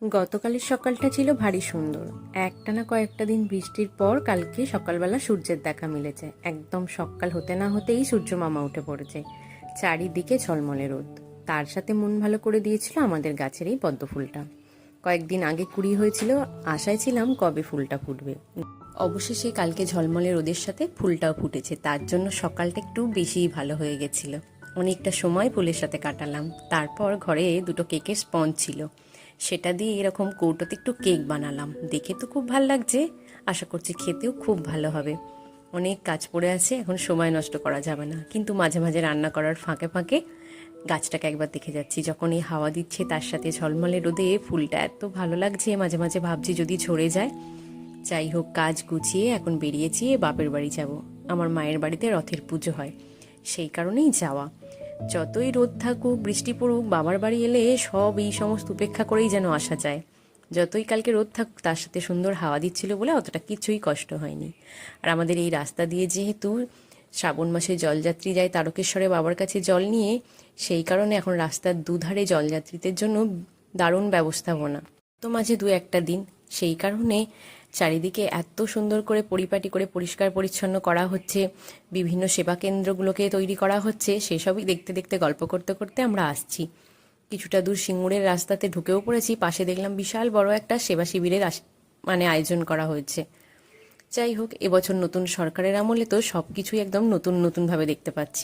গতকালের সকালটা ছিল ভারী সুন্দর। একটানা কয়েকটা দিন বৃষ্টির পর কালকে সকালবেলা সূর্যের দেখা মিলেছে। একদম সকাল হতে না হতেই সূর্য মামা উঠে পড়েছে। চারিদিকে ঝলমলে রোদ। তার সাথে মন ভালো করে দিয়েছিল আমাদের গাছের এই পদ্ম ফুলটা। কয়েকদিন আগে কুড়ি হয়েছিল, আশায় ছিলাম কবে ফুলটা ফুটবে। অবশেষে কালকে ঝলমলে রোদের সাথে ফুলটাও ফুটেছে। তার জন্য সকালটা একটু বেশিই ভালো হয়ে গেছিল। অনেকটা সময় ফুলের সাথে কাটালাম। তারপর ঘরে দুটো কেকের স্পঞ্জ ছিল, সেটা দিয়ে এরকম কৌটোতে একটু কেক বানালাম। দেখে তো খুব ভালো লাগছে, আশা করছি খেতেও খুব ভালো হবে। অনেক কাজ পড়ে আছে, এখন সময় নষ্ট করা যাবে না। কিন্তু মাঝে মাঝে রান্না করার ফাঁকে ফাঁকে গাছটাকে একবার দেখে যাচ্ছি। যখন এই হাওয়া দিচ্ছে তার সাথে ঝলমলে রোদে ফুলটা এত ভালো লাগছে, মাঝে মাঝে ভাবছি যদি ঝরে যায়। যাই হোক, কাজ গুছিয়ে এখন বেরিয়েছি বাপের বাড়ি যাব। আমার মায়ের বাড়িতে রথের পুজো হয়, সেই কারণেই যাওয়া। যতই রোদ থাকুক বৃষ্টি পড়ুক, বাবার বাড়ি এলে সব এই সমস্ত উপেক্ষা করেই যেন আসা যায়। যতই কালকে রোদ থাকুক তার সাথে সুন্দর হাওয়া দিচ্ছিল বলে অতটা কিছুই কষ্ট হয়নি। আর আমাদের এই রাস্তা দিয়ে যেহেতু শ্রাবণ মাসে জলযাত্রী যায় তারকেশ্বরে বাবার কাছে জল নিয়ে, সেই কারণে এখন রাস্তার দুধারে জলযাত্রীদের জন্য দারুণ ব্যবস্থাপনা। তো মাঝে দু একটা দিন সেই কারণে চারিদিকে এত সুন্দর করে পরিপাটি করে পরিষ্কার পরিচ্ছন্ন করা হচ্ছে, বিভিন্ন সেবা কেন্দ্রগুলোকে তৈরি করা হচ্ছে। সেসবই দেখতে দেখতে গল্প করতে করতে আমরা আসছি। কিছুটা দূর সিঙ্গুরের রাস্তাতে ঢুকেও পড়েছি। পাশে দেখলাম বিশাল বড় একটা সেবা শিবিরের আয়োজন করা হয়েছে। যাই হোক, এবছর নতুন সরকারের আমলে তো সব কিছুই একদম নতুন নতুনভাবে দেখতে পাচ্ছি।